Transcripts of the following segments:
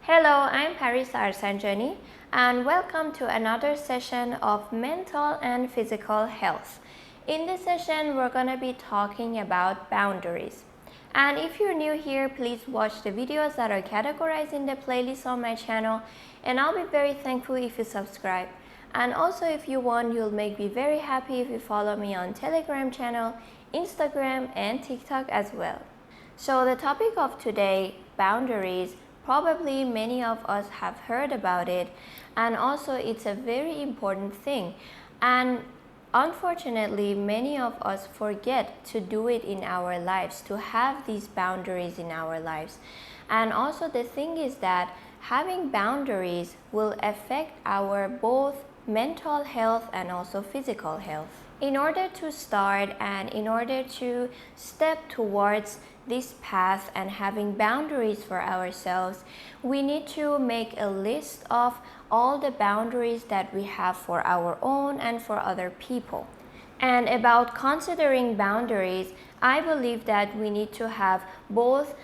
Hello, I'm Parisa and welcome to another session of mental and physical health. In this session, we're going to be talking about boundaries. And if you're new here, please watch the videos that are categorized in the playlist on my channel, and I'll be very thankful if you subscribe. And also, if you want, you'll make me very happy if you follow me on Telegram channel, Instagram, and TikTok as well. So the topic of today, boundaries. Probably many of us have heard about it, and also it's a very important thing, and unfortunately many of us forget to do it in our lives, to have these boundaries in our lives. And also the thing is that having boundaries will affect our both mental health and also physical health. In order to start and in order to step towards this path and having boundaries for ourselves, we need to make a list of all the boundaries that we have for our own and for other people. And about considering boundaries, I believe that we need to have both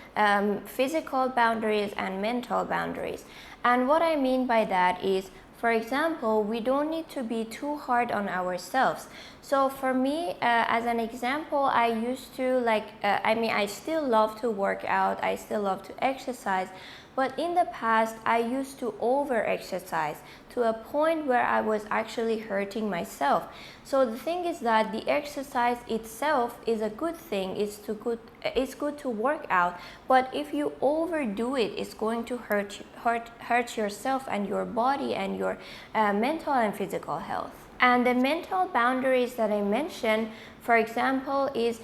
physical boundaries and mental boundaries. And what I mean by that is, for example, we don't need to be too hard on ourselves. So for me, as an example, I used to I still love to work out, I still love to exercise, but in the past, I used to over-exercise to a point where I was actually hurting myself. So the thing is that the exercise itself is a good thing, it's good to work out, but if you overdo it, it's going to hurt yourself and your body and your mental and physical health. And the mental boundaries that I mentioned, for example, is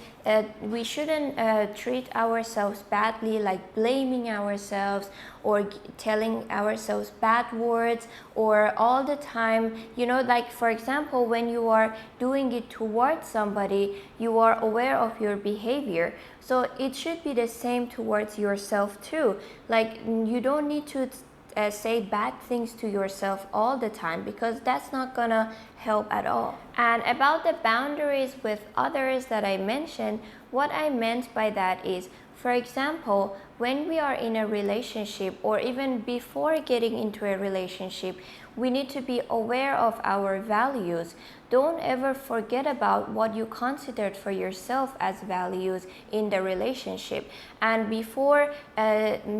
we shouldn't treat ourselves badly, like blaming ourselves or telling ourselves bad words, or all the time, like for example, when you are doing it towards somebody, you are aware of your behavior. So it should be the same towards yourself too. Like you don't need to say bad things to yourself all the time, because that's not gonna help at all. And about the boundaries with others that I mentioned, what I meant by that is, for example, when we are in a relationship or even before getting into a relationship, we need to be aware of our values. Don't ever forget about what you considered for yourself as values in the relationship. And before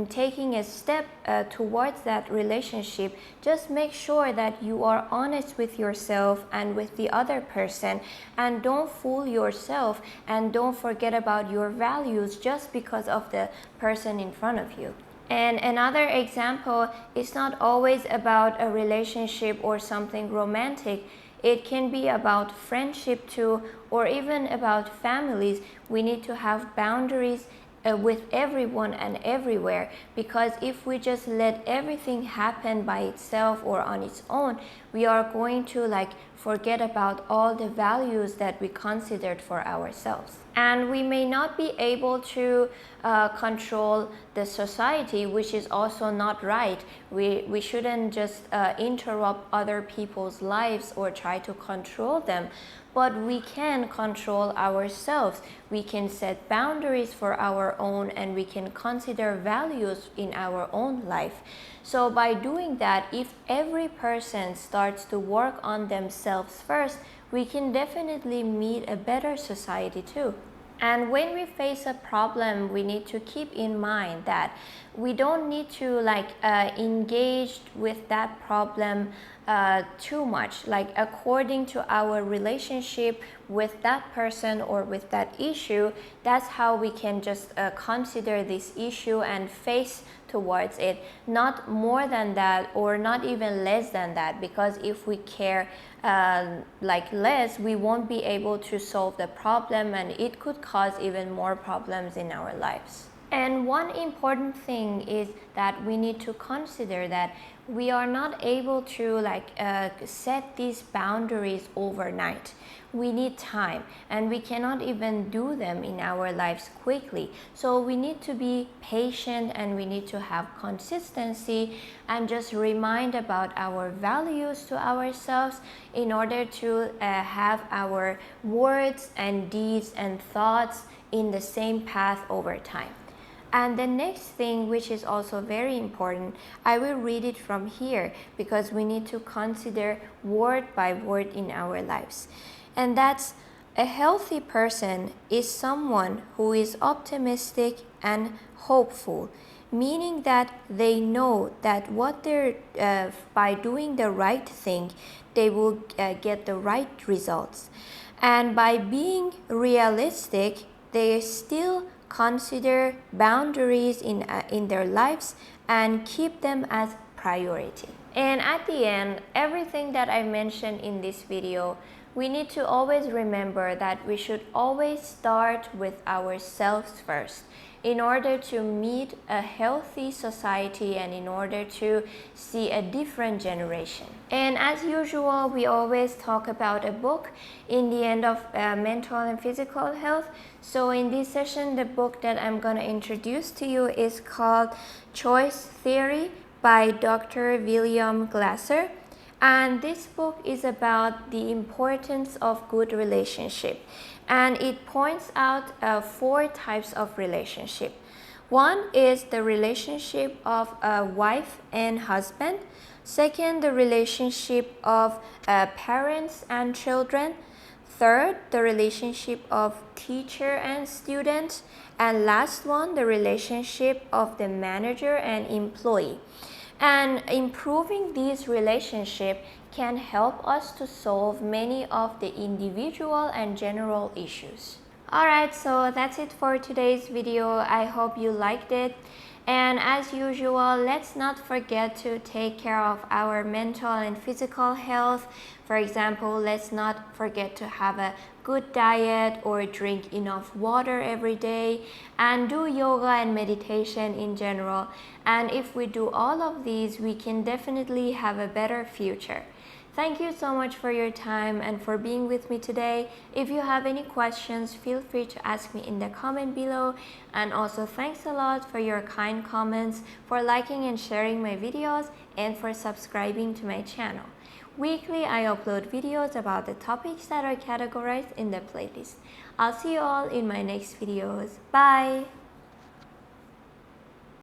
taking a step towards that relationship, just make sure that you are honest with yourself and with the other person, and don't fool yourself and don't forget about your values just because of the person in front of you. And another example, it's not always about a relationship or something romantic. It can be about friendship too, or even about families. We need to have boundaries with everyone and everywhere, because if we just let everything happen by itself or on its own, we are going to forget about all the values that we considered for ourselves. And we may not be able to control the society, which is also not right. We shouldn't just interrupt other people's lives or try to control them. But we can control ourselves. We can set boundaries for our own, and we can consider values in our own life. So by doing that, if every person starts to work on themselves first, we can definitely meet a better society too. And when we face a problem, we need to keep in mind that we don't need to engage with that problem too much, according to our relationship with that person or with that issue. That's how we can just consider this issue and face towards it, not more than that or not even less than that, because if we care less, we won't be able to solve the problem, and it could cause even more problems in our lives. And one important thing is that we need to consider that we are not able to set these boundaries overnight. We need time, and we cannot even do them in our lives quickly. So we need to be patient, and we need to have consistency and just remind about our values to ourselves in order to have our words and deeds and thoughts in the same path over time. And the next thing, which is also very important, I will read it from here because we need to consider word by word in our lives. And that's: a healthy person is someone who is optimistic and hopeful, meaning that they know that by doing the right thing, they will get the right results. And by being realistic, they still consider boundaries in their lives and keep them as priority. And at the end, everything that I mentioned in this video, we need to always remember that we should always start with ourselves first in order to meet a healthy society and in order to see a different generation. And as usual, we always talk about a book in the end of mental and physical health. So in this session, the book that I'm going to introduce to you is called Choice Theory by Dr. William Glasser. And this book is about the importance of good relationship. And it points out 4 types of relationship. One is the relationship of a wife and husband. Second, the relationship of parents and children. Third, the relationship of teacher and student. And last one, the relationship of the manager and employee. And improving these relationships can help us to solve many of the individual and general issues. Alright, so that's it for today's video. I hope you liked it. And as usual, let's not forget to take care of our mental and physical health. For example, let's not forget to have a good diet or drink enough water every day and do yoga and meditation in general. And if we do all of these, we can definitely have a better future. Thank you so much for your time and for being with me today. If you have any questions, feel free to ask me in the comment below. And also thanks a lot for your kind comments, for liking and sharing my videos, and for subscribing to my channel. Weekly, I upload videos about the topics that are categorized in the playlist. I'll see you all in my next videos. Bye!